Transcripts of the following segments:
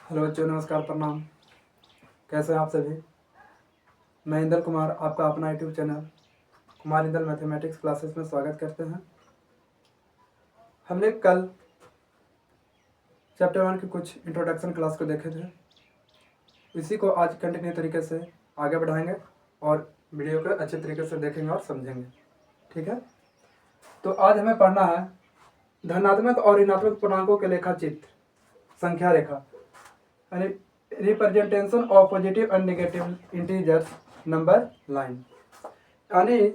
Hello बच्चों, नमस्कार, प्रणाम। कैसे हैं आप सभी? मैं इंदल कुमार आपका अपना YouTube channel Kumar Indal mathematics classes में स्वागत करते हैं। हमने कल चैप्टर 1 की कुछ इंट्रोडक्शन क्लास को देखे थे। इसी को आज कंटिन्यू तरीके से आगे बढ़ाएंगे और वीडियो को अच्छे तरीके से देखेंगे और समझेंगे। ठीक है, तो आज हमें पढ़ना है धनात्मक और ऋणात्मक पूर्णांकों के लेखा चित्र, संख्या रेखा, यानी representation of positive and negative integers number line. यानी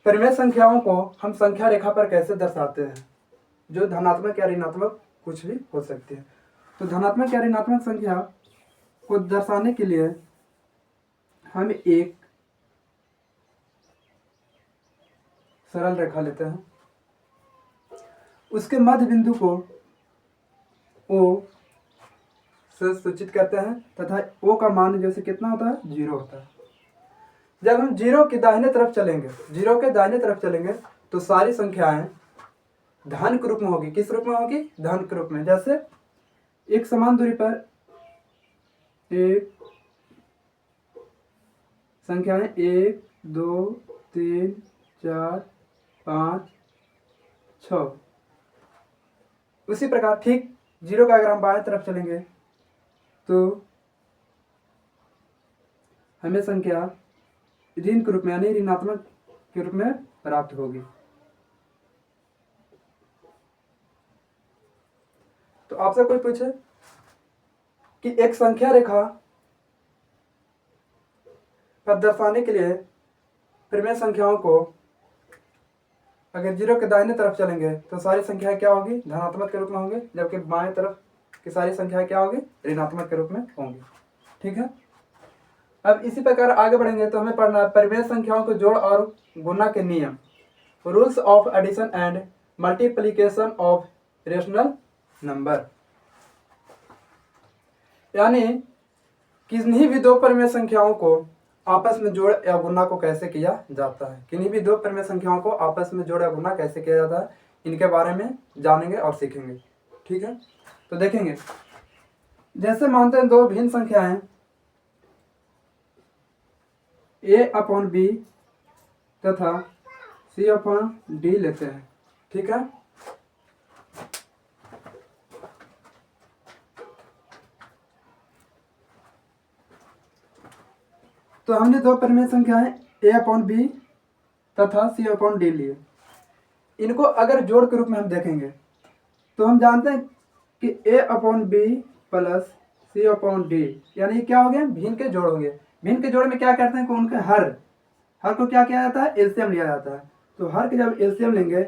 परिमेय संख्याओं को हम संख्या रेखा पर कैसे दर्शाते हैं, जो धनात्मक या ऋणात्मक कुछ भी हो सकती है। तो धनात्मक या ऋणात्मक संख्या को दर्शाने के लिए हम एक सरल रेखा लेते हैं, उसके मध्य बिंदु को O से सूचित करते हैं तथा O का मान जैसे कितना होता है, 0 होता है। जब हम 0 के दाहिने तरफ चलेंगे तो सारी संख्याएं धन के रूप में होगी। किस रूप में होगी? धन के रूप में। जैसे एक समान दूरी पर एक संख्याएं 1 2 3 4 5 6। उसी प्रकार ठीक 0 का अगर हम बाएं तरफ चलेंगे तो हमें संख्या ऋण के रूप में यानी ऋणात्मक के रूप में प्राप्त होगी। तो आपसे कोई पूछे कि एक संख्या रेखा पर दर्शाने के लिए परिमेय संख्याओं को अगर 0 के दाहिने तरफ चलेंगे तो सारी संख्याएं क्या होगी? धनात्मक के रूप में होंगे, जबकि बाएं तरफ की सारी संख्याएं क्या होगी? ऋणात्मक के रूप में होंगी। ठीक है, अब इसी प्रकार आगे बढ़ेंगे तो हमें पढ़ना है परिमेय संख्याओं को जोड़ और गुणा के नियम, rules of addition and multiplication of rational number. यानी किन्हीं भी दो परिमेय संख्याओं को आपस में जोड़ या गुणा को कैसे किया जाता है, किन्हीं भी दो परिमेय संख्याओं को आपस में जोड़ या गुणा कैसे किया जाता है, इनके बारे में जानेंगे और सीखेंगे। ठीक है, तो देखेंगे जैसे मानते हैं दो भिन्न संख्याएं a/b तथा c/d लेते हैं। ठीक है, तो हमने दो परिमेय संख्याएं a/b तथा c/d लिए। इनको अगर जोड़ के रूप में हम देखेंगे तो हम जानते हैं कि a/b प्लस c/d यानी क्या हो गया? भिन्न के जोड़ होंगे। भिन्न के जोड़ में क्या करते हैं कि उनके हर को क्या किया जाता है? एलसीएम लिया जाता है। तो हर के जब एलसीएम लेंगे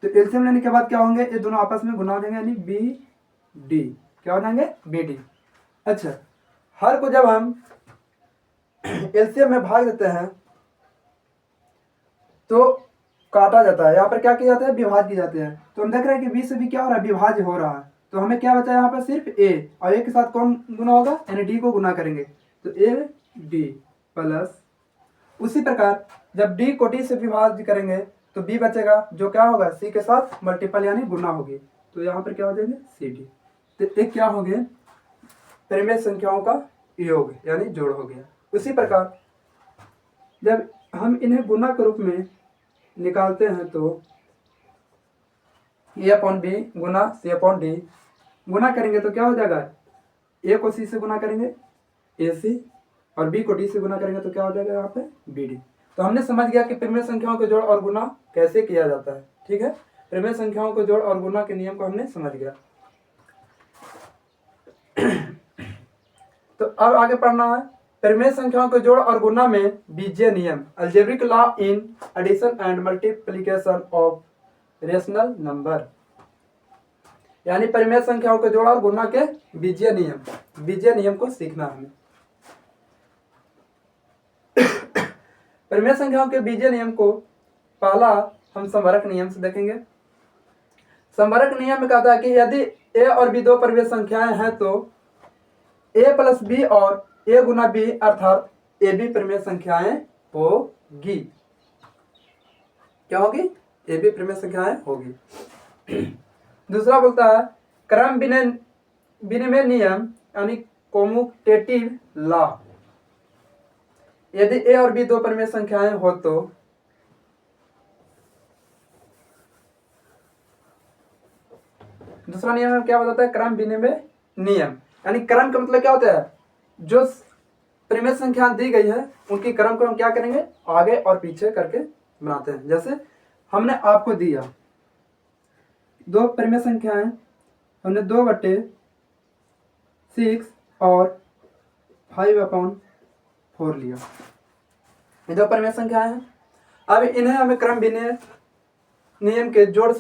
तो एलसीएम लेने के बाद क्या होंगे? ये दोनों आपस में गुना हो जाएंगे, यानी bd। क्या हो जाएंगे? bd। अच्छा, हर को जब हम एलसीएम में भाग देते हैं तो काटा जाता है। यहाँ पर क्या किया जाता है? विभाज्य किए जाते हैं। तो हम देख रहे हैं कि 20 से भी क्या हो रहा है? विभाज्य हो रहा है। तो हमें क्या बचा यहाँ पर? सिर्फ a, और a के साथ कौन गुना होगा? यानी d को गुना करेंगे तो ad प्लस, उसी प्रकार जब d को d से विभाज्य करेंगे तो b बचेगा, जो क्या होगा? c के साथ मल्टीपल यानी गुना होगी। तो यहाँ पर क्या हो जाएंगे? cd। तो एक क्या हो गया? परिमेय संख्याओं का योग यानी जोड़ हो गया। उसी प्रकार जब हम इन्हें गुना के रूप में निकालते हैं तो a/b गुना c/d गुना करेंगे तो क्या हो जाएगा? a को c से गुना करेंगे ac, और b को d से गुना करेंगे तो क्या हो जाएगा यहाँ पे? bd। तो हमने समझ गया कि परिमेय संख्याओं को जोड़ और गुना कैसे किया जाता है। ठीक है, परिमेय संख्याओं को जोड़ और गुना के नियम को हमने समझ गया। तो अब आगे पढ़ना है परिमेय संख्याओं के जोड़ और गुणा में बीजीय नियम, algebraic law in addition and multiplication of rational number. यानी परिमेय संख्याओं के जोड़ और गुणा के बीजीय नियम को सीखना है हमें। परिमेय संख्याओं के बीजीय नियम को पहला हम संवरक नियम से देखेंगे। संवरक नियम में कहता है कि यदि a और b दो परिमेय संख्याएं हैं तो a प्लस b और a गुना b अर्थात ab परिमेय संख्याएं होगी। क्या होगी? ab परिमेय संख्याएं होगी। दूसरा बोलता है क्रम विनय विनिमय नियम यानी कॉम्यूटेटिव लॉ, यदि ए और बी दो परिमेय संख्याएं हो तो दूसरा नियम है क्या बताता है, क्रम विनिमय नियम। यानी क्रम का मतलब क्या होता है, जो परिमेय संख्या दी गई है उनकी क्रम को हम क्या करेंगे, आगे और पीछे करके बनाते हैं। जैसे हमने आपको दिया दो परिमेय संख्याएं, हमने 2/6 और 5/4 लिया, ये दो परिमेय संख्याएं हैं। अब इन्हें हमें क्रम विनिमय नियम के जोड़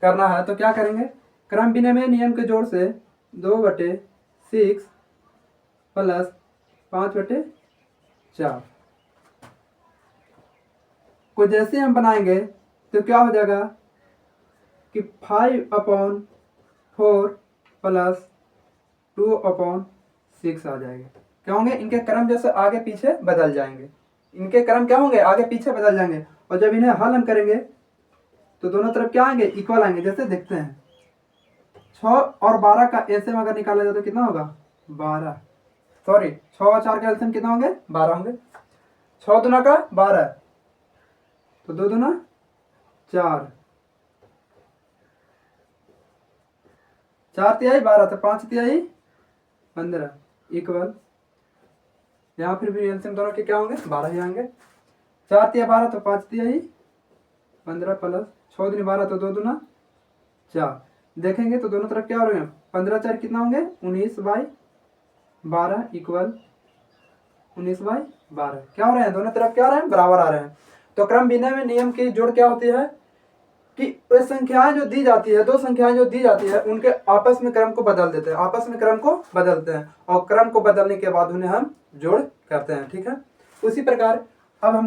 करना है, तो क्या करेंगे, क्रम विनिमय नियम के जोड़ से 2/6 प्लस 5/4 को जैसे हम बनाएंगे तो क्या हो जाएगा कि 5/4 प्लस 2/6 आ जाएगा। क्या होंगे, इनके क्रम जैसे आगे पीछे बदल जाएंगे, इनके क्रम क्या होंगे, आगे पीछे बदल जाएंगे। और जब इन्हें हल हम करेंगे तो दोनों तरफ क्या आएंगे, इक्वल आएंगे। जैसे देखते हैं 6 और 12 का एलसीएम अगर निकाला जाए तो कितना होगा, 12, सॉरी 6 और 4 का एलसीएम कितना होंगे, 12 होंगे। 6 दूना का 12, तो 2 दूना 4, 4 तिहाई 12, तो 5 तिहाई 15 इक्वल, यहाँ फिर भी एलसीएम दोनों के क्या होंगे, 12 ही आएंगे। 4 तिहाई 12 तो 5 तिहाई 15 प्लस 6 दूनी 12 तो 2 दूना 4, देखेंगे तो दोनों तरफ क्या हो रहे हैं, 15 4 कितना होंगे, 19/12 इक्वल 19/12। क्या हो रहे हैं, दोनों तरफ क्या हो रहे हैं, बराबर आ रहे हैं। तो क्रम विनिमय नियम की जोड़ क्या होती है कि वे संख्याएं जो दी जाती है, दो संख्याएं जो दी जाती है उनके आपस में क्रम को बदल देते हैं, आपस में क्रम को बदलते हैं और क्रम को बदलने के बाद उन्हें हम जोड़ करते हैं। ठीक है, उसी प्रकार अब हम